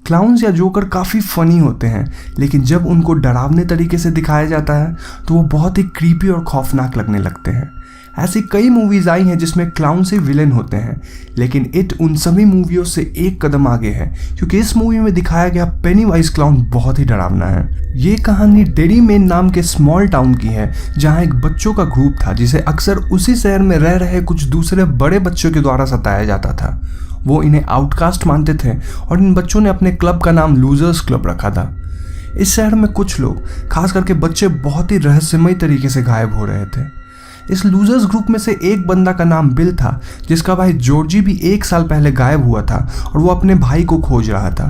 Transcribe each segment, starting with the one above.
Clowns या joker काफ़ी funny होते हैं, लेकिन जब उनको डरावने तरीके से दिखाया जाता है तो वो बहुत ही क्रीपी और खौफनाक लगने लगते हैं। ऐसी कई मूवीज़ आई हैं जिसमें क्लाउन से विलेन होते हैं, लेकिन इट उन सभी मूवियों से एक कदम आगे है, क्योंकि इस मूवी में दिखाया गया पेनीवाइज क्लाउन बहुत ही डरावना है। ये कहानी डेरी मेन नाम के स्मॉल टाउन की है, जहाँ एक बच्चों का ग्रुप था जिसे अक्सर उसी शहर में रह रहे कुछ दूसरे बड़े बच्चों के द्वारा सताया जाता था। वो इन्हें आउटकास्ट मानते थे और इन बच्चों ने अपने क्लब का नाम लूजर्स क्लब रखा था। इस शहर में कुछ लोग, खास करके बच्चे, बहुत ही रहस्यमय तरीके से गायब हो रहे थे। इस लूजर्स ग्रुप में से एक बंदा का नाम बिल था, जिसका भाई जॉर्जी भी 1 साल पहले गायब हुआ था और वो अपने भाई को खोज रहा था।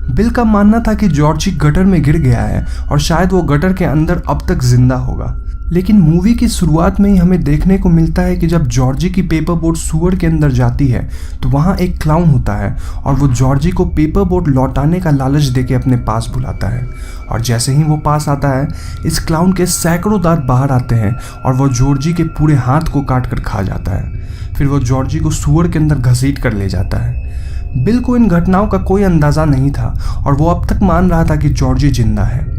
बिल का मानना था कि जॉर्जी गटर में गिर गया है और शायद वो गटर के अंदर अब तक जिंदा होगा। लेकिन मूवी की शुरुआत में ही हमें देखने को मिलता है कि जब जॉर्जी की पेपर बोट सुअर के अंदर जाती है तो वहाँ एक क्लाउन होता है और वो जॉर्जी को पेपर बोट लौटाने का लालच देके अपने पास बुलाता है। और जैसे ही वो पास आता है, इस क्लाउन के सैकड़ों दांत बाहर आते हैं और वो जॉर्जी के पूरे हाथ को काट कर खा जाता है। फिर वो जॉर्जी को सुअर के अंदर घसीट कर ले जाता है। बिल को इन घटनाओं का कोई अंदाज़ा नहीं था और वो अब तक मान रहा था कि जॉर्जी जिंदा है।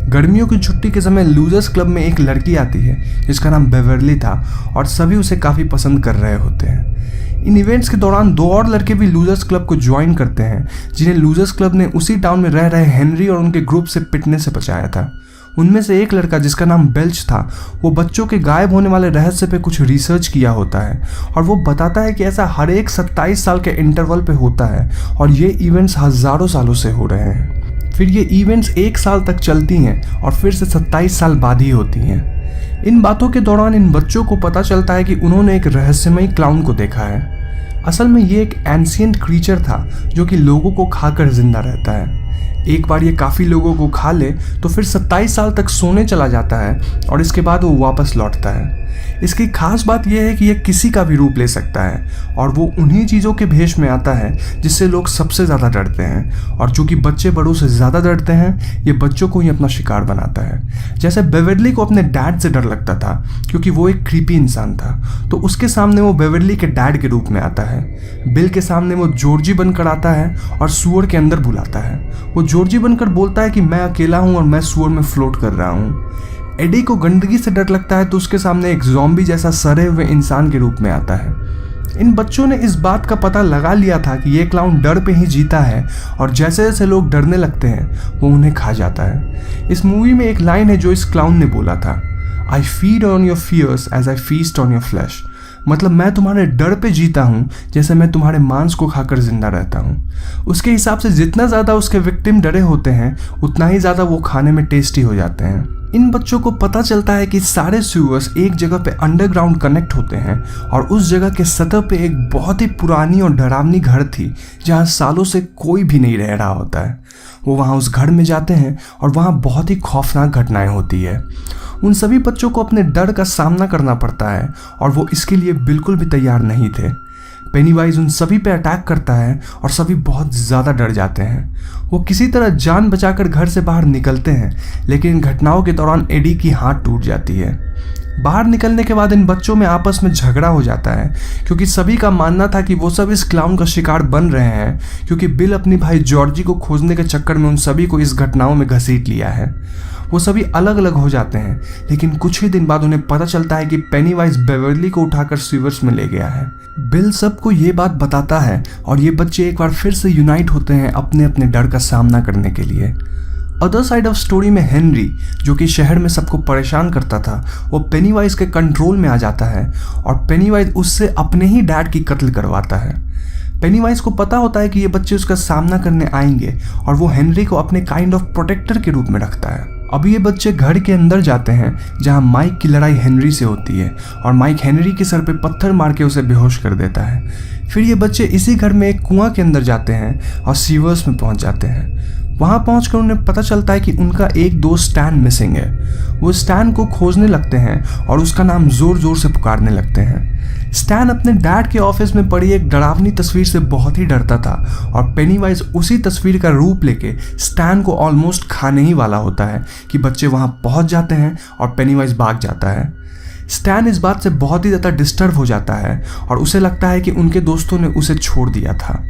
गर्मियों की छुट्टी के समय लूजर्स क्लब में एक लड़की आती है जिसका नाम बेवर्ली था और सभी उसे काफ़ी पसंद कर रहे होते हैं। इन इवेंट्स के दौरान 2 और लड़के भी लूजर्स क्लब को ज्वाइन करते हैं, जिन्हें लूजर्स क्लब ने उसी टाउन में रह रहे हेनरी और उनके ग्रुप से पिटने से बचाया था। उनमें से एक लड़का, जिसका नाम बेल्च था, वो बच्चों के गायब होने वाले रहस्य पे कुछ रिसर्च किया होता है और वो बताता है कि ऐसा हर एक 27 साल के इंटरवल पे होता है और ये इवेंट्स हज़ारों सालों से हो रहे हैं। फिर ये इवेंट्स 1 साल तक चलती हैं और फिर से 27 साल बाद ही होती हैं। इन बातों के दौरान इन बच्चों को पता चलता है कि उन्होंने एक रहस्यमय क्लाउन को देखा है। असल में ये एक एंशिएंट क्रीचर था जो कि लोगों को खाकर जिंदा रहता है। एक बार ये काफ़ी लोगों को खा ले तो फिर 27 साल तक सोने चला जाता है और इसके बाद वो वापस लौटता है। इसकी खास बात यह है कि यह किसी का भी रूप ले सकता है और वो उन्हीं चीज़ों के भेष में आता है जिससे लोग सबसे ज़्यादा डरते हैं, और जो कि बच्चे बड़ों से ज़्यादा डरते हैं, ये बच्चों को ही अपना शिकार बनाता है। जैसे बेवर्ली को अपने डैड से डर लगता था क्योंकि वो एक क्रीपी इंसान था, तो उसके सामने वो बेवर्ली के डैड के रूप में आता है। बिल के सामने वो जॉर्जी बनकर आता है और सुअर के अंदर बुलाता है। वो जॉर्जी बनकर बोलता है कि मैं अकेला हूँ और मैं सुअर में फ्लोट कर रहा हूँ। एडी को गंदगी से डर लगता है तो उसके सामने एक ज़ॉम्बी जैसा सड़े हुए इंसान के रूप में आता है। इन बच्चों ने इस बात का पता लगा लिया था कि ये क्लाउन डर पे ही जीता है और जैसे जैसे लोग डरने लगते हैं वो उन्हें खा जाता है। इस मूवी में एक लाइन है जो इस क्लाउन ने बोला था, I feed on your fears as I feast on your flesh. मतलब मैं तुम्हारे डर पे जीता हूँ जैसे मैं तुम्हारे मांस को खाकर जिंदा रहता हूँ। उसके हिसाब से जितना ज़्यादा उसके विक्टिम डरे होते हैं उतना ही ज़्यादा वो खाने में टेस्टी हो जाते हैं। इन बच्चों को पता चलता है कि सारे सीवर्स एक जगह पे अंडरग्राउंड कनेक्ट होते हैं और उस जगह के सतह पे एक बहुत ही पुरानी और डरावनी घर थी जहाँ सालों से कोई भी नहीं रह रहा होता है। वो वहाँ उस घर में जाते हैं और वहाँ बहुत ही खौफनाक घटनाएं होती है। उन सभी बच्चों को अपने डर का सामना करना पड़ता है और वो इसके लिए बिल्कुल भी तैयार नहीं थे। पेनीवाइज उन सभी पे अटैक करता है और सभी बहुत ज़्यादा डर जाते हैं। वो किसी तरह जान बचाकर घर से बाहर निकलते हैं, लेकिन इन घटनाओं के दौरान एडी की हाथ टूट जाती है। बाहर निकलने के बाद इन बच्चों में आपस में झगड़ा हो जाता है क्योंकि सभी का मानना था कि वो सब इस क्लाउन का शिकार बन रहे हैं क्योंकि बिल अपनी भाई जॉर्जी को खोजने के चक्कर में उन सभी को इस घटनाओं में घसीट लिया है। वो सभी अलग अलग हो जाते हैं, लेकिन कुछ ही दिन बाद उन्हें पता चलता है कि पेनीवाइज बेवर्ली को उठाकर सीवर्स में ले गया है। बिल सबको ये बात बताता है और ये बच्चे एक बार फिर से यूनाइट होते हैं अपने अपने डर का सामना करने के लिए। अदर साइड ऑफ स्टोरी में हेनरी, जो कि शहर में सबको परेशान करता था, वो पेनीवाइज के कंट्रोल में आ जाता है और पेनीवाइज उससे अपने ही डैड की कत्ल करवाता है। पेनीवाइज को पता होता है कि ये बच्चे उसका सामना करने आएंगे और वो हेनरी को अपने काइंड ऑफ प्रोटेक्टर के रूप में रखता है। अब ये बच्चे घर के अंदर जाते हैं जहां माइक की लड़ाई हेनरी से होती है और माइक हेनरी के सर पे पत्थर मार के उसे बेहोश कर देता है। फिर ये बच्चे इसी घर में एक कुआं के अंदर जाते हैं और सीवर्स में पहुंच जाते हैं। वहां पहुंचकर उन्हें पता चलता है कि उनका एक दोस्त स्टैन मिसिंग है। वो स्टैन को खोजने लगते हैं और उसका नाम जोर जोर से पुकारने लगते हैं। स्टैन अपने डैड के ऑफिस में पड़ी एक डरावनी तस्वीर से बहुत ही डरता था और पेनीवाइज उसी तस्वीर का रूप लेके स्टैन को ऑलमोस्ट खाने ही वाला होता है कि बच्चे वहां पहुंच जाते हैं और पेनीवाइज भाग जाता है। स्टैन इस बात से बहुत ही ज़्यादा डिस्टर्ब हो जाता है और उसे लगता है कि उनके दोस्तों ने उसे छोड़ दिया था।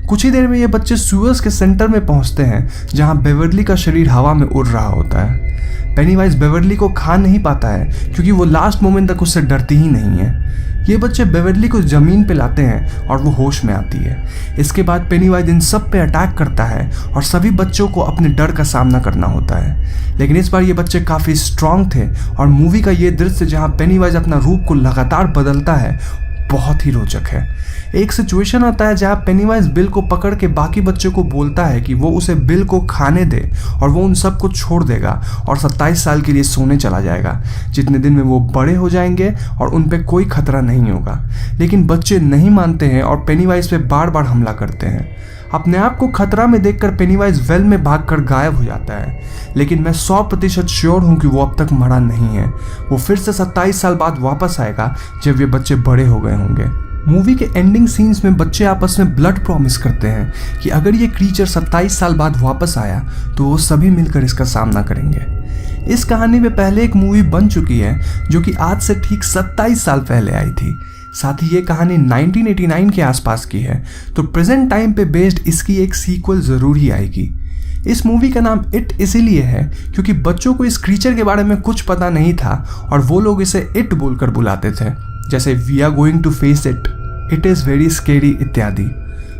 कुछ ही देर में ये बच्चे सुअर्स के सेंटर में पहुंचते हैं जहां बेवर्ली का शरीर हवा में उड़ रहा होता है। पेनीवाइज बेवर्ली को खा नहीं पाता है क्योंकि वो लास्ट मोमेंट तक उससे डरती ही नहीं है। ये बच्चे बेवर्ली को जमीन पे लाते हैं और वो होश में आती है। इसके बाद पेनीवाइज इन सब पे अटैक करता है और सभी बच्चों को अपने डर का सामना करना होता है। लेकिन इस बार ये बच्चे काफ़ी स्ट्रांग थे और मूवी का ये दृश्य जहाँ पेनीवाइज अपना रूप को लगातार बदलता है बहुत ही रोचक है। एक सिचुएशन आता है जहाँ पेनीवाइज बिल को पकड़ के बाकी बच्चों को बोलता है कि वो उसे बिल को खाने दे और वो उन सबको छोड़ देगा और 27 साल के लिए सोने चला जाएगा, जितने दिन में वो बड़े हो जाएंगे और उन पे कोई खतरा नहीं होगा। लेकिन बच्चे नहीं मानते हैं और पेनीवाइज पे बार बार हमला करते हैं। अपने आप को खतरा में देखकर पेनीवाइज वेल में भागकर गायब हो जाता है। लेकिन मैं 100% श्योर हूँ कि वो अब तक मरा नहीं है। वो फिर से 27 साल बाद वापस आएगा जब ये बच्चे बड़े हो गए होंगे। मूवी के एंडिंग सीन्स में बच्चे आपस में ब्लड प्रॉमिस करते हैं कि अगर ये क्रीचर 27 साल बाद वापस आया तो वो सभी मिलकर इसका सामना करेंगे। इस कहानी में पहले एक मूवी बन चुकी है जो कि आज से ठीक 27 साल पहले आई थी। साथ ही ये कहानी 1989 के आसपास की है, तो प्रेजेंट टाइम पे बेस्ड इसकी एक सीक्वल ज़रूर ही आएगी। इस मूवी का नाम इट इसीलिए है क्योंकि बच्चों को इस क्रीचर के बारे में कुछ पता नहीं था और वो लोग इसे इट बोलकर बुलाते थे, जैसे we are going to face it is very scary इत्यादि।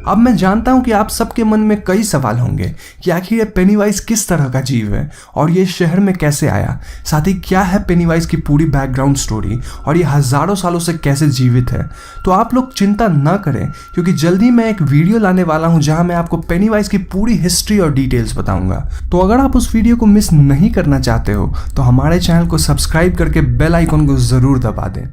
अब मैं जानता हूं कि आप सबके मन में कई सवाल होंगे कि आखिर ये पेनीवाइज किस तरह का जीव है और ये शहर में कैसे आया, साथ ही क्या है पेनीवाइज की पूरी बैकग्राउंड स्टोरी और ये हज़ारों सालों से कैसे जीवित है। तो आप लोग चिंता ना करें क्योंकि जल्दी मैं एक वीडियो लाने वाला हूं जहां मैं आपको पेनीवाइज की पूरी हिस्ट्री और डिटेल्स बताऊंगा। तो अगर आप उस वीडियो को मिस नहीं करना चाहते हो तो हमारे चैनल को सब्सक्राइब करके बेल आइकन को ज़रूर दबा दें।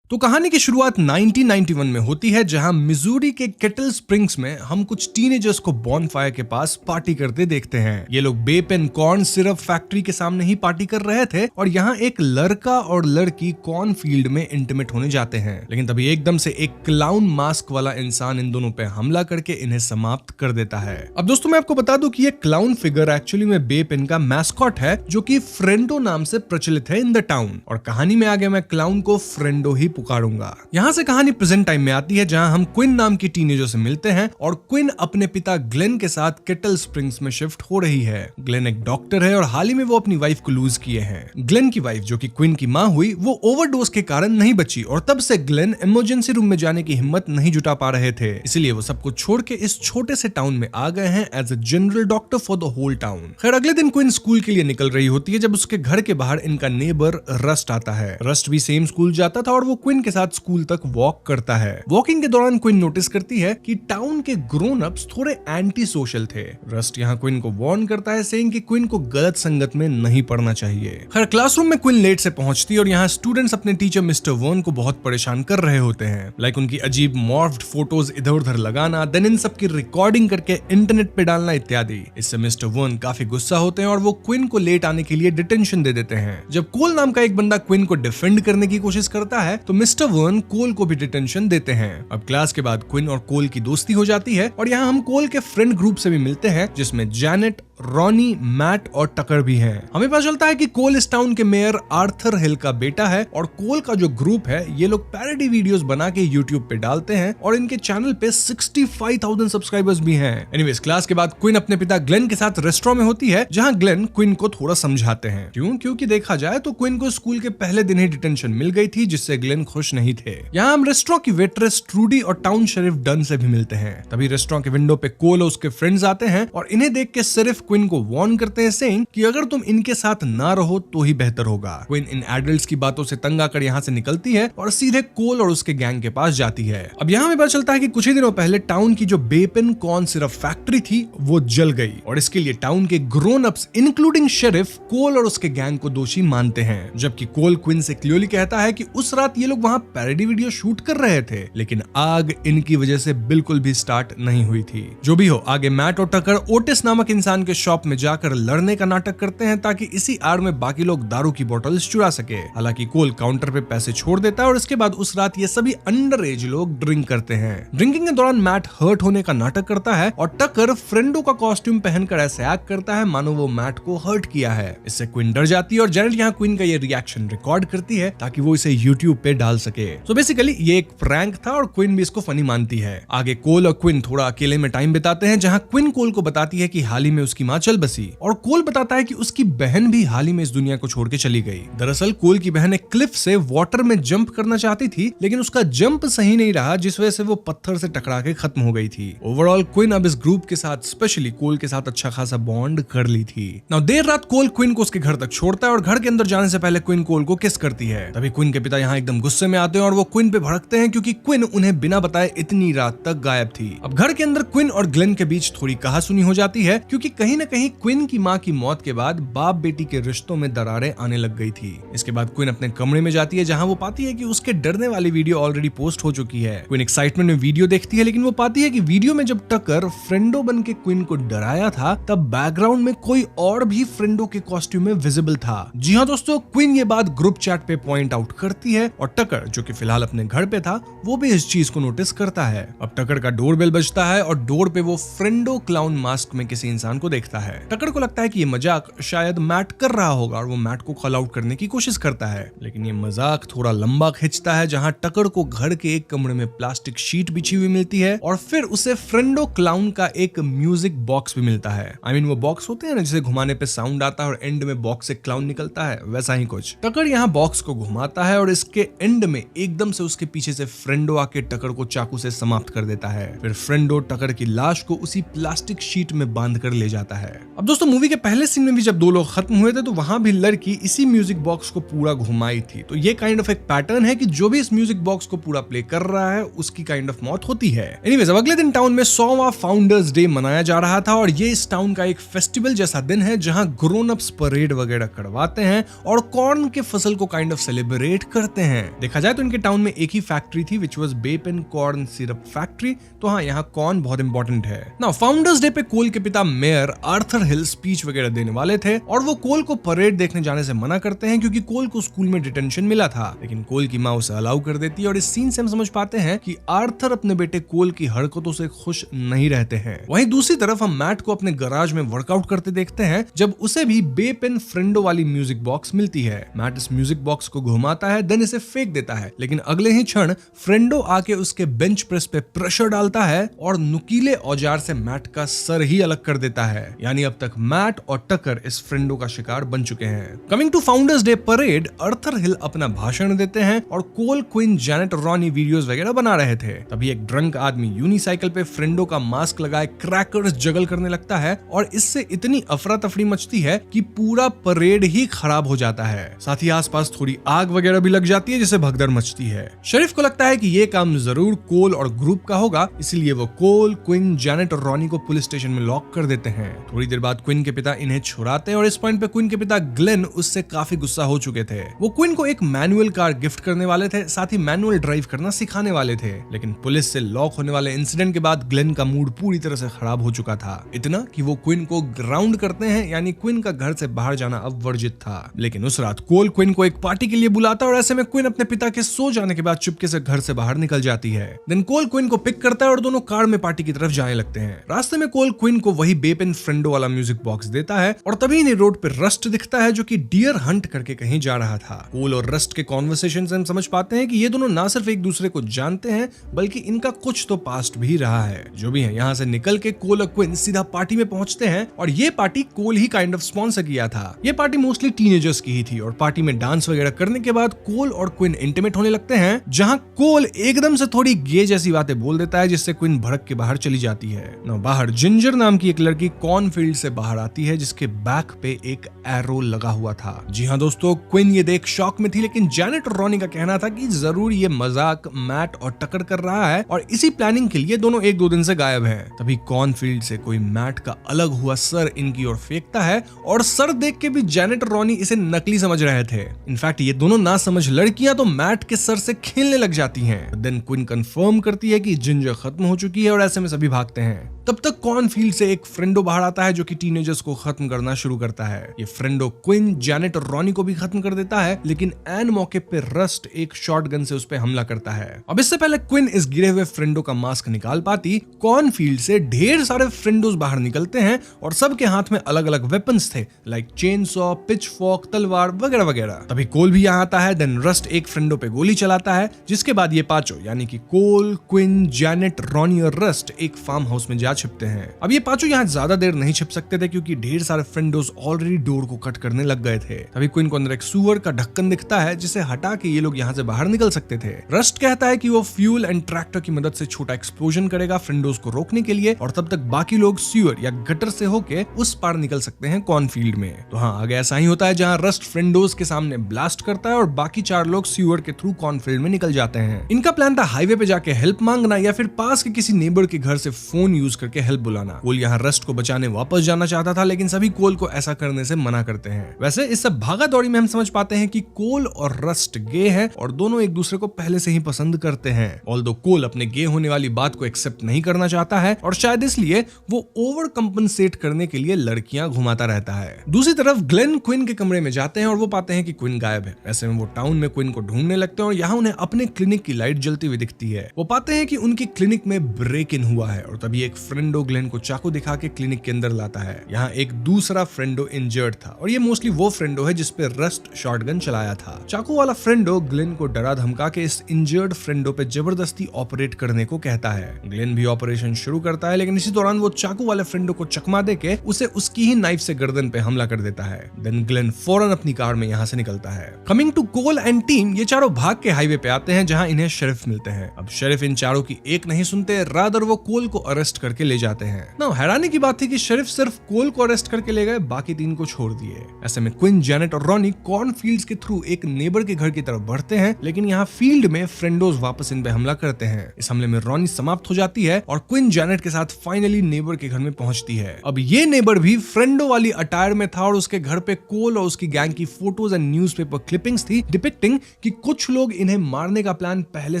तो कहानी की शुरुआत 1991 में होती है जहां मिजूरी के केटल स्प्रिंग्स में हम कुछ टीनेजर्स को बॉनफायर के पास पार्टी करते देखते हैं। ये लोग बे पेन कॉर्न सिरप फैक्ट्री के सामने ही पार्टी कर रहे थे और यहाँ एक लड़का और लड़की कॉर्न फील्ड में इंटीमेट होने जाते हैं। लेकिन तभी एकदम से एक क्लाउन मास्क वाला इंसान इन दोनों पे हमला करके इन्हें समाप्त कर देता है। अब दोस्तों मैं आपको बता दूं कि ये क्लाउन फिगर एक्चुअली में बे पेन का मैस्कॉट है जो कि फ्रेंडो नाम से प्रचलित है इन द टाउन, और कहानी में आगे मैं क्लाउन को फ्रेंडो ही पुकारूंगा। यहाँ से कहानी प्रेजेंट टाइम में आती है जहाँ हम क्विन नाम की टीनेजर से मिलते हैं और क्विन अपने पिता ग्लेन के साथ केटल स्प्रिंग्स में शिफ्ट हो रही है। ग्लेन एक डॉक्टर है और हाल ही में वो अपनी वाइफ को लूज किए हैं। ग्लेन की वाइफ जो कि क्विन की माँ हुई वो ओवरडोज के कारण नहीं बची और तब से ग्लेन इमरजेंसी रूम में जाने की हिम्मत नहीं जुटा पा रहे थे, इसलिए वो सबको छोड़ के इस छोटे से टाउन में आ गए हैं as a general doctor for the whole town. खैर अगले दिन क्विन स्कूल के लिए निकल रही होती है जब उसके घर के बाहर इनका नेबर रस्ट आता है। रस्ट भी सेम स्कूल जाता था और वो क्विन के साथ स्कूल तक वॉक करता है। वॉकिंग के दौरान क्विन नोटिस करती है कि टाउन के ग्रोन अप्स थोड़े एंटी सोशल थे। रस्ट यहाँ क्विन को वार्न करता है सेइंग कि क्विन को गलत संगत में नहीं पड़ना चाहिए। खैर क्लासरूम में क्विन लेट से पहुंचती है और यहाँ स्टूडेंट्स अपने टीचर मिस्टर वर्न को बहुत परेशान कर रहे होते हैं, लाइक उनकी अजीब मॉर्फ्ड फोटोज इधर उधर लगाना, देन इन सब की रिकॉर्डिंग करके इंटरनेट पे डालना इत्यादि। इससे मिस्टर वर्न काफी गुस्सा होते हैं और वो क्विन को लेट आने के लिए डिटेंशन दे देते हैं। जब कोल नाम का एक बंदा क्विन को डिफेंड करने की कोशिश करता है तो मिस्टर वर्न कोल को भी डिटेंशन देते हैं। अब क्लास के बाद क्विन और कोल की दोस्ती हो जाती है और यहाँ हम कोल के फ्रेंड ग्रुप से भी मिलते हैं जिसमें जैनेट, रॉनी, मैट और टकर भी हैं। हमें पता चलता है कि कोल इस टाउन के मेयर आर्थर हिल का बेटा है और कोल का जो ग्रुप है ये लोग पैरोडी वीडियोस बना के यूट्यूब पे डालते हैं और इनके चैनल पे 65,000 सब्सक्राइबर्स भी हैं। एनीवेज क्लास के बाद क्विन अपने पिता ग्लेन के साथ रेस्टोरेंट में होती है जहां ग्लेन क्विन को थोड़ा समझाते हैं। क्योंकि देखा जाए तो क्विन को स्कूल के पहले दिन ही डिटेंशन मिल गई थी जिससे ग्लेन खुश नहीं थे। यहाँ हम रेस्टोरेंट की वेट्रेस ट्रूडी और टाउन शेरिफ डन से भी मिलते हैं। तभी रेस्टोरेंट के विंडो पे कोल और उसके फ्रेंड्स आते हैं और इन्हें देख के सिर्फ क्विन को वार्न करते हैं सेइंग कि अगर तुम इनके साथ ना रहो तो ही बेहतर होगा। क्विन इन एडल्ट्स की बातों से तंग आकर यहाँ से निकलती है और सीधे कोल और उसके गैंग के पास जाती है। अब यहाँ हमें पता चलता है कि कुछ ही दिनों पहले टाउन की जो बेपेन कॉर्न सिरप फैक्ट्री थी वो जल गई और इसके लिए टाउन के ग्रोन अप्स इंक्लूडिंग शेरिफ कोल और उसके गैंग को दोषी मानते हैं, जबकि कोल क्विन से क्लियरली कहता है कि उस रात ये लोग लोग वहां पैरोडी वीडियो शूट कर रहे थे, लेकिन आग इनकी वजह से बिल्कुल भी स्टार्ट नहीं हुई थी। जो भी हो, आगे मैट और टकर ओटिस नामक इंसान के शॉप में जाकर लड़ने का नाटक करते हैं ताकि इसी आड़ में बाकी लोग दारू की बोतल्स चुरा सके। हालांकि कोल काउंटर पे पैसे छोड़ देता है और इसके बाद उस रात ये सभी अंडर एज लोग ड्रिंक करते हैं। ड्रिंकिंग के दौरान मैट हर्ट होने का नाटक करता है और टकर फ्रेंडो का कॉस्ट्यूम पहनकर ऐसे एक्ट करता है मानो वो मैट को हर्ट किया है। इससे क्वीन डर जाती है और जेनेट यहाँ क्वीन का ये रिएक्शन रिकॉर्ड करती है ताकि वो इसे यूट्यूब पे डाल सके। तो बेसिकली ये एक प्रैंक था और क्वीन भी इसको फनी मानती है। आगे कोल और क्वीन थोड़ा अकेले में टाइम बिताते हैं, जहाँ क्वीन कोल को बताती है कि हाल ही में उसकी माँ चल बसी और कोल बताता है कि उसकी बहन भी हाल ही में इस दुनिया को छोड़ के चली गई। दरअसल कोल की बहन एक क्लिफ से वाटर में जंप करना चाहती थी, लेकिन उसका जंप सही नहीं रहा, जिस वजह से वो पत्थर से टकरा के खत्म हो गई थी। ओवरऑल क्वीन अब इस ग्रुप के साथ, स्पेशली कोल के साथ अच्छा खासा बॉन्ड कर ली थी। नाउ देर रात कोल क्वीन को उसके घर तक छोड़ता है और घर के अंदर जाने से पहले क्वीन कोल को किस करती है। तभी क्वीन के पिता यहाँ एकदम गुस्से में आते हैं और वो क्वीन पे भड़कते हैं क्योंकि क्वीन उन्हें बिना बताए इतनी रात तक गायब थी। अब घर के अंदर क्वीन और ग्लेन के बीच थोड़ी कहासुनी हो जाती है क्योंकि कहीं ना कहीं क्वीन की माँ की मौत के बाद बाप बेटी के रिश्तों में दरारें आने लग गई थी। इसके बाद क्वीन अपने कमरे में जाती है जहाँ वो पाती है कि उसके डरने वाली वीडियो ऑलरेडी पोस्ट हो चुकी है। क्वीन एक्साइटमेंट में वीडियो देखती है, लेकिन वो पाती है कि वीडियो में जब टकर फ्रेंडो बन के क्वीन को डराया था तब बैकग्राउंड में कोई और भी फ्रेंडो के कॉस्ट्यूम में विजिबल था। जी हाँ दोस्तों, क्वीन ये बात ग्रुप चैट पे पॉइंट आउट करती है और टकर, जो कि फिलहाल अपने घर पे था, वो भी इस चीज को नोटिस करता है। अब टकर का डोरबेल बजता है और डोर पे वो फ्रेंडो क्लाउन मास्क में किसी इंसान को देखता है। टकर को लगता है कि ये मजाक शायद मैट कर रहा होगा और वो मैट को कॉल आउट करने की कोशिश करता है, लेकिन ये मजाक थोड़ा लंबा खिंचता है, जहां टकर को घर के एक कमरे में प्लास्टिक शीट बिछी हुई मिलती है और फिर उसे फ्रेंडो क्लाउन का एक म्यूजिक बॉक्स भी मिलता है। आई मीन वो बॉक्स होते हैं ना जिसे घुमाने पे साउंड आता है और एंड में बॉक्स से क्लाउन निकलता है, वैसा ही कुछ। टकर यहाँ बॉक्स को घुमाता है और इसके एंड में एकदम से उसके पीछे से फ्रेंडो आके टकर को चाकू से समाप्त कर देता है। फिर फ्रेंडो टकर की लाश को उसी प्लास्टिक शीट में बांध कर ले जाता है। अब दोस्तों, मूवी के पहले सीन में भी जब दो लोग खत्म हुए थे तो वहां भी लड़की इसी म्यूजिक बॉक्स को पूरा घुमाई थी। तो ये काइंड ऑफ एक पैटर्न है कि जो भी इस म्यूजिक बॉक्स को पूरा प्ले कर रहा है उसकी काइंड ऑफ मौत होती है। एनीवेज, अब अगले दिन टाउन में 100वां फाउंडर्स डे मनाया जा रहा था और ये इस टाउन का एक फेस्टिवल जैसा दिन है जहां ग्रोन अप्स परेड वगैरह करवाते हैं और कॉर्न के फसल को काइंड ऑफ सेलिब्रेट करते हैं। देखा जाए तो इनके टाउन में एक ही फैक्ट्री थी विच वाज बेपन कॉर्न सिरप फैक्ट्री। तो हाँ, यहाँ कॉर्न बहुत इंपॉर्टेंट है। नाउ फाउंडर्स डे पे कोल के पिता मेयर आर्थर हिल स्पीच वगैरह देने वाले थे और वो कोल को परेड देखने जाने से मना करते हैं क्योंकि कोल को स्कूल में डिटेंशन मिला था, लेकिन कोल की माँ उसे अलाउ कर देती है और इस सीन से हम समझ पाते हैं कि आर्थर अपने बेटे कोल की हरकतों से खुश नहीं रहते हैं। वहीं दूसरी तरफ हम मैट को अपने गराज में वर्कआउट करते देखते हैं जब उसे भी बेपेन फ्रेंडो वाली म्यूजिक बॉक्स मिलती है। मैट इस म्यूजिक बॉक्स को घुमाता है, देन इसे फेंक देता है, लेकिन अगले ही क्षण फ्रेंडो आके उसके बेंच प्रेस पे प्रेशर डालता है और नुकीले औजार से मैट का सर ही अलग कर देता है। यानी अब तक मैट और टकर इस फ्रेंडो का शिकार बन चुके हैं। Coming to founders day parade, Arthur Hill अपना भाषण देते हैं और कोल, क्वीन, जेनेट और रॉनी वीडियोस वगैरह बना रहे थे। तभी एक ड्रंक आदमी यूनिसाइकिल पे फ्रेंडो का मास्क लगाए क्रैकर्स जगल करने लगता है और इससे इतनी अफरा तफरी मचती है कि पूरा परेड ही खराब हो जाता है। साथ ही आसपास थोड़ी आग वगैरह भी लग जाती है जिससे भगदड़ मचती है। शरीफ को लगता है कि ये काम जरूर कोल और ग्रुप का होगा, इसलिए वो कोल, क्वीन, जेनेट और रॉनी को पुलिस स्टेशन में लॉक कर देते हैं। थोड़ी देर बाद क्वीन के पिता इन्हें छुड़ाते हैं और इस पॉइंट पे क्वीन के पिता ग्लेन उससे काफी गुस्सा हो चुके थे। वो क्वीन को एक मैनुअल कार गिफ्ट करने वाले थे, साथ ही मैनुअल ड्राइव करना सिखाने वाले थे, लेकिन पुलिस से लॉक होने वाले इंसिडेंट के बाद ग्लेन का मूड पूरी तरह से खराब हो चुका था, इतना कि वो क्वीन को ग्राउंड करते हैं, यानी क्वीन का घर से बाहर जाना अब वर्जित था। लेकिन उस रात कोल क्वीन को एक पार्टी के लिए बुलाता है और ऐसे में क्वीन अपने पिता के सो जाने के बाद चुपके से घर से बाहर निकल जाती है। देन कोल क्वीन को पिक करता है और दोनों कार में पार्टी की तरफ जाने लगते हैं। रास्ते में कोल क्वीन को वही बेपेन फ्रेंडो वाला म्यूजिक बॉक्स देता है और तभी इन्हें रोड पे रस्ट दिखता है जो कि डियर हंट करके कहीं जा रहा था। कोल और रस्ट के कॉन्वर्सेशन से हम समझ पाते हैं कि ये दोनों ना सिर्फ एक दूसरे को जानते हैं बल्कि इनका कुछ तो पास्ट भी रहा है। जो भी है, यहाँ से निकल के कोल और क्वीन सीधा पार्टी में पहुंचते हैं और ये पार्टी कोल ही काइंड ऑफ स्पॉन्सर किया था। ये पार्टी मोस्टली टीनेजर्स की ही थी और पार्टी में डांस वगैरह करने के बाद कोल और क्वीन इंटीमेट होने लगते हैं, जहां कोल एकदम से थोड़ी गे जैसी बातें बोल देता है जिससे क्वीन भड़क के बाहर चली जाती है। बाहर जिंजर नाम की एक लड़की कॉर्नफील्ड से बाहर आती है जिसके बैक पे एक एरो लगा हुआ था। जी हाँ दोस्तों, क्वीन ये देख शॉक में थी, लेकिन जेनेट और रॉनी का कहना था कि जरूर ये मजाक मैट और टकर कर रहा है और इसी प्लानिंग के लिए दोनों 1-2 दिन से गायब हैं। तभी कॉर्नफील्ड से कोई मैट का अलग हुआ सर इनकी ओर फेंकता है और सर देख के भी जेनेट और रॉनी इसे नकली समझ रहे थे। इनफैक्ट ये दोनों ना समझ लड़कियां तो मैट के सर से खेलने लग जाती हैं। देन क्विन कंफर्म करती है कि जिंजर खत्म हो चुकी है और ऐसे में सभी भागते हैं। तब तक कॉर्नफील्ड से एक फ्रेंडो बाहर आता है जो कि टीनेजर्स को खत्म करना शुरू करता है। ये फ्रेंडो क्विन, जैनेट और रॉनी को भी खत्म कर देता है, लेकिन एन मौके पे रस्ट एक शॉटगन से उस पे हमला करता है। अब इससे पहले क्विन इस गिरे हुए फ्रेंडो का मास्क निकाल पाती, कॉर्नफील्ड से ढेर सारे फ्रेंडोज बाहर निकलते हैं और सबके हाथ में अलग अलग वेपन्स थे, like chain saw, pitch fork, तलवार वगैरह वगैरह। तभी कोल भी यहाँ आता है। देन रस्ट एक फ्रेंडो पे गोली चलाता है, जिसके बाद ये पांचों यानी कि कोल, क्विन, जैनेट, रॉनी और रस्ट एक फार्म हाउस में जा छिपते हैं। अब ये पांचों यहाँ ज्यादा देर नहीं छिप सकते थे क्योंकि ढेर सारे फ्रेंडोज ऑलरेडी डोर को कट करने लग गए थे। तभी क्विन को अंदर एक सुअर का ढक्कन दिखता है जिसे हटा के ये लोग यहाँ से बाहर निकल सकते थे। रस्ट कहता है कि वो फ्यूल एंड ट्रैक्टर की मदद से छोटा एक्सप्लोजन करेगा फ्रेंडोज को रोकने के लिए, और तब तक बाकी लोग सुअर या गटर से होके उस पार निकल सकते हैं कॉर्नफील्ड में। तो हाँ, आगे ऐसा ही होता है जहाँ रस्ट फ्रेंडोज के सामने ब्लास्ट करता है और बाकी 4 लोग सुअर के थ्रू कॉर्नफील्ड में निकल जाते हैं। इनका प्लान था हाईवे पे जाके हेल्प मांगना या फिर पास के किसी नेबर के घर से फोन यूज करके हेल्प बुलाना। कोल यहाँ रस्ट को बचाने वापस जाना चाहता था, लेकिन सभी कोल को ऐसा करने से मना करते हैं। वैसे इस सब भागा दौड़ी में हम समझ पाते हैं कि कोल और रस्ट गे हैं और दोनों एक दूसरे को पहले से ही पसंद करते हैं। ऑल्दो कोल अपने गे होने वाली बात को एक्सेप्ट नहीं करना चाहता है और शायद इसलिए वो ओवर कंपनसेट करने के लिए लड़कियां घुमाता रहता है। दूसरी तरफ ग्लेन क्विन के कमरे में जाते हैं और वो पाते हैं कि क्विन गायब है। ऐसे में वो टाउन में क्विन को ढूंढने लगते हैं और यहाँ उन्हें अपने क्लिनिक की लाइट जलती हुई दिखती है। वो पाते हैं कि उनकी क्लिनिक में ब्रेक इन हुआ है और तभी एक फ्रेंडो ग्लेन को चाकू दिखा के क्लिनिक के अंदर लाता है। यहाँ एक दूसरा फ्रेंडो इंजर्ड था और ये मोस्टली वो फ्रेंडो है जिसपे रस्ट शॉटगन चलाया था। चाकू वाला फ्रेंडो ग्लेन को डरा धमका के इस इंजर्ड फ्रेंडो पे जबरदस्ती ऑपरेट करने को कहता है। ग्लेन भी ऑपरेशन शुरू करता है, लेकिन इसी दौरान वो चाकू वाले फ्रेंडो को चकमा देके उसे उसकी ही नाइफ से गर्दन पे हमला कर देता है। देन ग्लेन फौरन अपनी कार में यहाँ से निकलता है। Coming to Cole and team, ये चारों भाग के हाईवे पे आते हैं जहाँ इन्हें शेरिफ मिलते हैं। अब शेरिफ इन चारों की एक नहीं सुनते, रादर वो कोल को अरेस्ट करके ले जाते हैं। ना हैरानी की बात थी कि शेरिफ सिर्फ कोल को अरेस्ट करके ले गए, बाकी 3 को छोड़ दिए। ऐसे में क्विन, जैनेट और रॉनी कॉर्नफील्ड्स के थ्रू एक नेबर के घर की तरफ बढ़ते हैं, लेकिन यहाँ फील्ड में फ्रेंडोज वापस इन पे हमला करते हैं। इस हमले में रॉनी समाप्त हो जाती है और क्विन जैनेट के साथ फाइनली नेबर के घर में पहुंचती है। अब ये नेबर भी फ्रेंडो वाली अटायर में था और उसके घर पे कोल और उसकी गैंग की फोटोज एंड न्यूज़पेपर क्लिपिंग्स थी डिपिक्टिंग कि कुछ लोग इन्हें मारने का प्लान पहले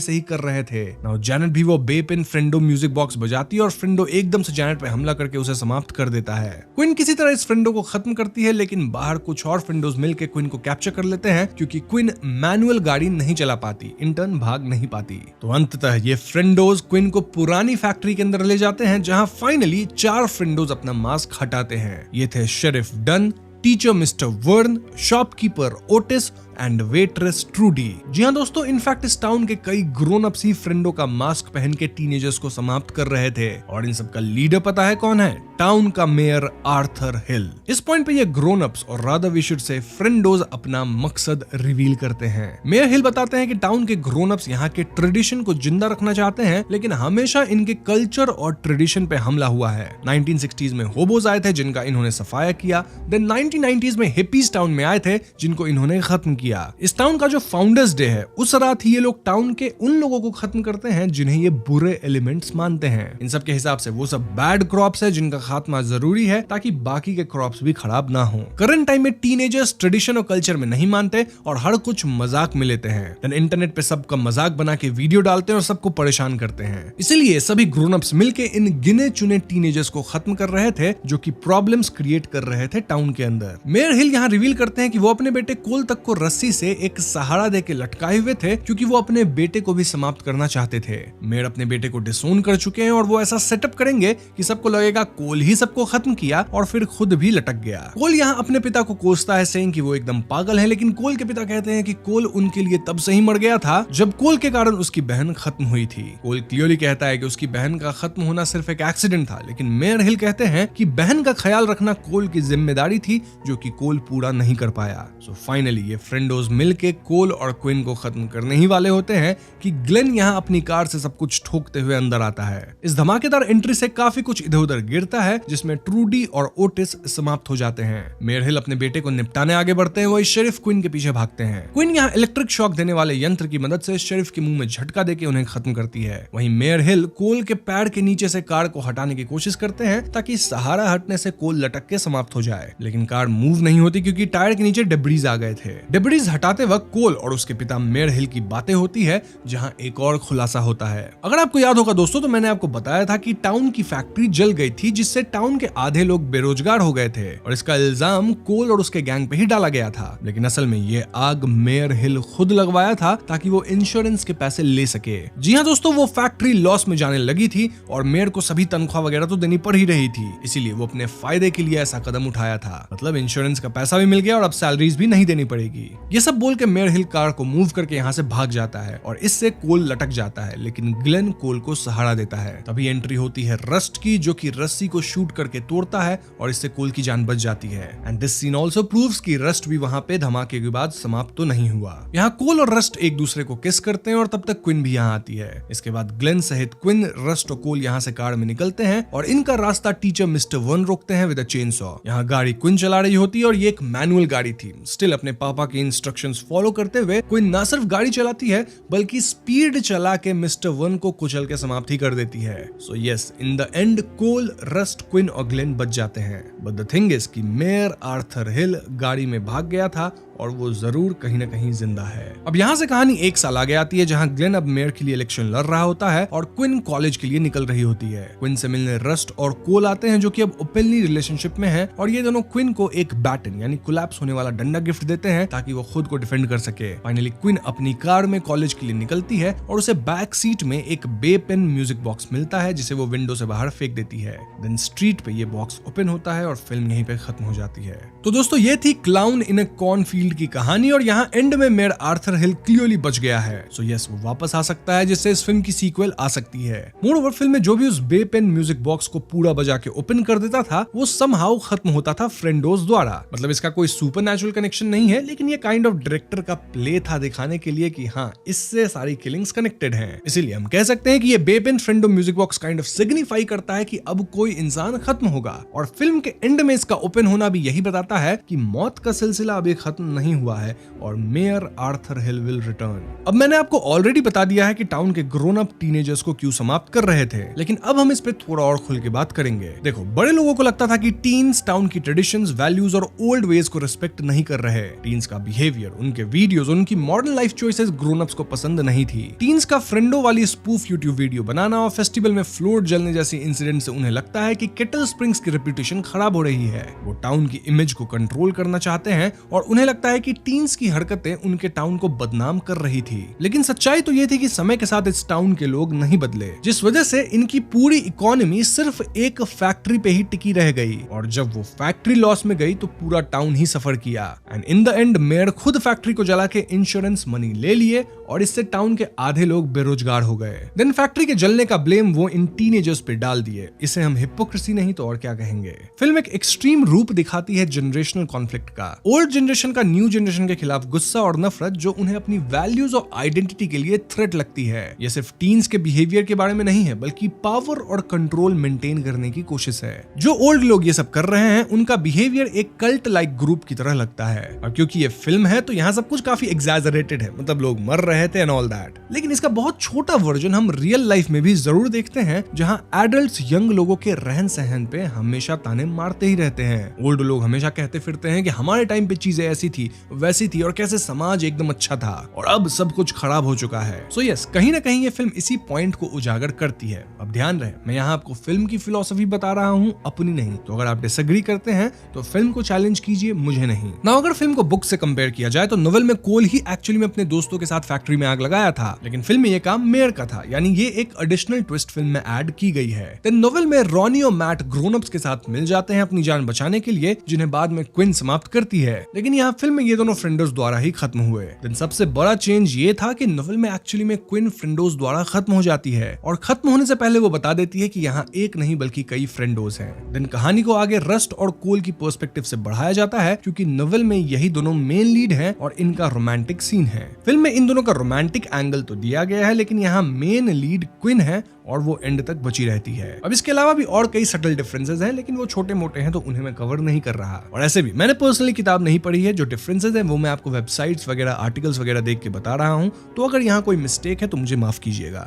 से ही कर रहे थे। नाउ जैनेट भी वो बेपिन फ्रेंडो म्यूजिक बॉक्स बजाती है और फ्रेंडो एकदम से जैनेट पे हमला करके उसे समाप्त कर देता है। क्विन किसी तरह इस फ्रेंडो को खत्म करती है, लेकिन बाहर कुछ और फ्रेंडोज मिलकर क्विन को कैप्चर कर लेते हैं क्योंकि क्विन मैनुअल गाड़ी नहीं चला पाती, इंटर्न भाग नहीं पाती। तो अंततः ये फ्रेंडोज क्विन को पुरानी फैक्ट्री के अंदर ले जाते हैं जहां फाइनली 4 फ्रेंडोज अपना मास्क हटाते हैं। ये थे sheriff Dunn, teacher mister Vern, shopkeeper Otis and waitress Trudy. जी हाँ दोस्तों, इनफैक्ट इस टाउन के कई ग्रोन अप्स ही फ्रेंडो का मास्क पहन के टीनेजर्स को समाप्त कर रहे थे और इन सब का लीडर पता है कौन है? टाउन का मेयर आर्थर हिल। इस पॉइंट पे ये ग्रोन अप्स और रादर वी शुड से फ्रेंडोज अपना मकसद रिवील करते हैं। मेयर हिल बताते हैं कि टाउन के ग्रोन अप्स यहाँ के ट्रेडिशन को जिंदा रखना चाहते हैं, लेकिन हमेशा इनके कल्चर और ट्रेडिशन पे हमला हुआ है। 1960s में होबोज आए थे जिनका इन्होंने सफाया किया। देन 1990s में हिपीज टाउन में आए थे जिनको इन्होंने खत्म किया। इस टाउन का जो फाउंडर्स डे है उस रात ही ये लोग टाउन के उन लोगों को खत्म करते हैं जिन्हें ये बुरे एलिमेंट्स मानते हैं। इन सब के हिसाब से वो सब बैड क्रॉप्स है जिनका खात्मा जरूरी है ताकि बाकी के क्रॉप्स भी खराब ना हो। करंट टाइम में टीनेजर्स ट्रेडिशन और कल्चर में नहीं मानते और हर कुछ मजाक में लेते हैं। देन इंटरनेट पे सबका मजाक बना के वीडियो डालते हैं और सबको परेशान करते हैं। इसीलिए सभी ग्रोन अप्स मिलके इन गिने चुने टीनेजर्स को खत्म कर रहे थे जो कि प्रॉब्लम्स क्रिएट कर रहे थे टाउन के अंदर। मेयर हिल यहाँ रिवील करते हैं कि वो अपने बेटे कोल तक को रस्सी से एक सहारा देके लटकाए हुए थे क्योंकि वो अपने बेटे को भी समाप्त करना चाहते थे। मेयर अपने बेटे को डिसोन कर चुके हैं और वो ऐसा सेटअप करेंगे कि सबको लगेगा कोल ही सबको खत्म किया और फिर खुद भी लटक गया। कोल यहाँ अपने पिता को कोसता है सेइंग कि वो एकदम पागल है, लेकिन कोल के पिता कहते हैं कि कोल उनके लिए तब से ही मर गया था जब कोल के कारण उसकी बहन खत्म हुई थी। कोल क्लियरली कहता है कि उसकी बहन का खत्म होना सिर्फ एक एक्सीडेंट था, लेकिन मेयर हिल कहते हैं कि बहन का ख्याल रखना कोल की जिम्मेदारी थी जो कि कोल पूरा नहीं कर पाया। सो फाइनली ये फ्रेंडोज मिलके कोल और क्विन को खत्म करने ही वाले होते हैं कि ग्लेन यहाँ अपनी कार से सब कुछ ठोकते हुए अंदर आता है। इस धमाकेदार एंट्री से काफी कुछ इधर उधर गिरता है जिसमें ट्रूडी और ओटिस समाप्त हो जाते हैं। मेयर हिल अपने बेटे को निपटाने आगे बढ़ते हैं, वही शेरिफ क्विन के पीछे भागते हैं। क्विन यहाँ इलेक्ट्रिक शॉक देने वाले यंत्र की मदद से शेरिफ के मुंह में झटका देके उन्हें खत्म करती है। वहीं मेयर हिल कोल के पैर के नीचे से कार को हटाने की कोशिश करते हैं ताकि सहारा हटने से कोल लटक के समाप्त हो जाए, लेकिन कार मूव नहीं होती क्योंकि टायर के नीचे डेब्रीज आ गए थे। डेब्रीज बैटरीज हटाते वक्त कोल और उसके पिता मेयर हिल की बातें होती है, जहां एक और खुलासा होता है। अगर आपको याद होगा दोस्तों, तो मैंने आपको बताया था कि टाउन की फैक्ट्री जल गई थी, जिससे टाउन के आधे लोग बेरोजगार हो गए थे और इसका इल्जाम कोल और उसके गैंग पे ही डाला गया था। लेकिन असल में ये आग मेयर हिल खुद लगवाया था ताकि वो इंश्योरेंस के पैसे ले सके। जी हाँ दोस्तों, वो फैक्ट्री लॉस में जाने लगी थी और मेयर को सभी तनख्वाह वगैरह तो देनी पड़ ही रही थी, इसीलिए वो अपने फायदे के लिए ऐसा कदम उठाया था। मतलब इंश्योरेंस का पैसा भी मिल गया और अब सैलरीज भी नहीं देनी पड़ेगी। ये सब बोल के मेयर हिल कार को मूव करके यहाँ से भाग जाता है और इससे कोल लटक जाता है, लेकिन ग्लेन कोल को सहारा देता है। तभी एंट्री होती है रस्ट की, जो कि रस्सी को शूट करके तोड़ता है और इससे कोल की जान बच जाती है। And this scene also proves कि रस्ट भी वहां पे धमाके के बाद समाप्त तो नहीं हुआ। यहाँ कोल और रस्ट एक दूसरे को किस करते हैं और तब तक क्विन भी यहाँ आती है। इसके बाद ग्लेन सहित क्विन, रस्ट और कोल यहाँ से कार में निकलते हैं और इनका रास्ता टीचर मिस्टर वन रोकते हैं विद अ चेन सॉ। यहाँ गाड़ी क्विन चला रही होती है और ये एक मैनुअल गाड़ी थी। स्टिल अपने पापा के इंस्ट्रक्शंस फॉलो करते हुए क्विन ना सिर्फ गाड़ी चलाती है बल्कि स्पीड चला के मिस्टर वन को कुचल के समाप्ति कर देती है। So yes, in the end Cole, Rust, Quinn और ग्लेन बच जाते हैं। बट द थिंग इज कि मेयर आर्थर हिल गाड़ी में भाग गया था और वो जरूर कहीं ना कहीं जिंदा है। अब यहाँ से कहानी एक साल आगे आती है, जहाँ ग्लेन अब मेयर के लिए इलेक्शन लड़ रहा होता है और क्विन कॉलेज के लिए निकल रही होती है। क्विन से मिलने रस्ट और कोल आते हैं, जो कि अब ओपनली रिलेशनशिप में हैं, और ये दोनों क्विन को एक बैटन यानी कोलैप्स होने वाला डंडा गिफ्ट देते हैं ताकि वो खुद को डिफेंड कर सके। फाइनली क्विन अपनी कार में कॉलेज के लिए निकलती है और उसे बैक सीट में एक बेपेन म्यूजिक बॉक्स मिलता है, जिसे वो विंडो से बाहर फेंक देती है। देन स्ट्रीट पे ये बॉक्स ओपन होता है और फिल्म यहीं पे खत्म हो जाती है। तो दोस्तों, ये थी क्लाउन इन अ कॉर्नफील्ड की कहानी और यहाँ एंड में मेयर आर्थर हिल क्लियरली बच गया है। सो यस, वो वापस आ सकता है, जिससे इस फिल्म की सीक्वल आ सकती है। मोरओवर, फिल्म में जो भी उस बेपेन म्यूजिक बॉक्स को पूरा बजा के ओपन कर देता था, वो समहाउ खत्म होता था फ्रेंडोज द्वारा। मतलब इसका कोई सुपरनैचुरल कनेक्शन नहीं है, लेकिन ये काइंड ऑफ डायरेक्टर का प्ले था दिखाने के लिए कि हाँ, इससे सारी किलिंग्स कनेक्टेड हैं। इसीलिए हम कह सकते हैं कि ये बेपेन Frendo music box kind of signify करता है कि अब कोई इंसान खत्म होगा। और फिल्म के एंड में इसका ओपन होना भी यही बताता है कि मौत का सिलसिला अभी खत्म नहीं हुआ है और mayor Arthur hill will return. अब मैंने आपको ऑलरेडी बता दिया है कि टाउन के ग्रोन अप टीनेजर्स को क्यों समाप्त कर रहे थे, लेकिन अब हम इस पे थोड़ा और खुल के बात करेंगे। देखो, बड़े लोगों को लगता था कि टीन्स टाउन की ट्रेडिशंस, वैल्यूज और ओल्ड वेज को रिस्पेक्ट नहीं कर रहे। टीन्स का बिहेवियर, उनके वीडियोस, उनकी modern life choices grown ups को पसंद नहीं थी। टीन्स का फ्रेंडो वाली स्पूफ यूट्यूब वीडियो बनाना और फेस्टिवल में फ्लोट जलने जैसी इंसिडेंट से उन्हें लगता है कि केटल स्प्रिंग्स की रेपुटेशन खराब हो रही है। वो टाउन की इमेज को कंट्रोल करना चाहते हैं और उन्हें लगता है कि टीन्स की हरकतें उनके टाउन को बदनाम कर रही थी। लेकिन सच्चाई तो ये थी कि समय के साथ इस टाउन के लोग नहीं बदले, जिस वजह से इनकी पूरी इकोनॉमी सिर्फ एक फैक्ट्री पे ही टिकी रह गई। और जब वो फैक्ट्री लॉस में गई तो पूरा टाउन ही सफर किया। And in the and mayor खुद फैक्ट्री को जला के इंश्योरेंस मनी ले लिए और इससे टाउन के आधे लोग बेरोजगार हो गए। देन फैक्ट्री के जलने का ब्लेम वो इन टीनेजर्स पे डाल दिए। इसे हम हिपोक्रेसी नहीं तो और क्या कहेंगे। फिल्म एक एक्सट्रीम रूप दिखाती है जनरेशनल कॉन्फ्लिक्ट का। ओल्ड जनरेशन का न्यू जनरेशन के खिलाफ गुस्सा और नफरत, जो उन्हें अपनी वैल्यूज और आइडेंटिटी के लिए थ्रेट लगती है। ये सिर्फ टीन्स के बिहेवियर के बारे में नहीं है, बल्कि पावर और कंट्रोल मेंटेन करने की कोशिश है। जो ओल्ड लोग ये सब कर रहे हैं, उनका बिहेवियर एक कल्ट लाइक ग्रुप की तरह लगता है। और क्योंकि ये फिल्म है तो यहाँ सब कुछ काफी एग्जैजरेटेड है, मतलब लोग मर रहे थे एंड ऑल दैट। लेकिन इसका बहुत छोटा वर्जन हम रियल लाइफ में भी जरूर देखते हैं, जहाँ एडल्ट्स यंग लोगों के रहन सहन पे हमेशा ताने मारते ही रहते हैं। ओल्ड लोग हमेशा कहते फिरते हैं कि हमारे टाइम पे चीजें ऐसी थी, वैसी थी और कैसे समाज एकदम अच्छा था और अब सब कुछ खराब हो चुका है। सो यस, कहीं ना कहीं ये फिल्म इसी पॉइंट को उजागर करती है। अब ध्यान रहे, मैं यहाँ आपको फिल्म की फिलॉसफी बता रहा हूँ, अपनी नहीं। तो अगर आप डिसएग्री करते हैं तो फिल्म को चैलेंज कीजिए, मुझे नहीं ना। अगर फिल्म को बुक से कंपेयर किया जाए तो नोवेल में कोल ही एक्चुअली में अपने दोस्तों के साथ फैक्ट्री में आग लगाया था, लेकिन फिल्म में ये काम मेयर का था, यानी ये एक एडिशनल ट्विस्ट फिल्म में ऐड की गई है। देन नोवेल में रॉनी और मैट ग्रोन अप्स के साथ मिल जाते हैं अपनी जान बचाने के लिए, जिन्हें बाद में क्विन समाप्त करती है। लेकिन यहाँ फिल्म में ये दोनों फ्रेंडोज द्वारा ही खत्म हुए। देन सबसे बड़ा चेंज ये था कि नोवेल में एक्चुअली में क्विन फ्रेंडोज द्वारा खत्म हो जाती है और खत्म होने से पहले वो बता देती है कि यहाँ एक नहीं बल्कि कई फ्रेंडोज हैं। देन कहानी को आगे रस्ट और कोल की पर्सपेक्टिव से बढ़ाया जाता है, क्योंकि नोवेल में यही दोनों मेन लीड हैं और इनका रोमांटिक सीन है। फिल्म में इन दोनों का रोमांटिक एंगल तो दिया गया है, लेकिन यहाँ मेन लीड क्विन है और वो एंड तक बची रहती है। अब इसके अलावा भी और कई सटल डिफरेंसेस हैं, लेकिन वो छोटे मोटे हैं तो उन्हें मैं कवर नहीं कर रहा। और ऐसे भी मैंने पर्सनली किताब नहीं पढ़ी है, जो डिफरेंसेस हैं वो मैं आपको वेबसाइट्स वगैरह, आर्टिकल्स वगैरह देख के बता रहा हूँ। तो अगर यहाँ कोई मिस्टेक है तो मुझे माफ कीजिएगा।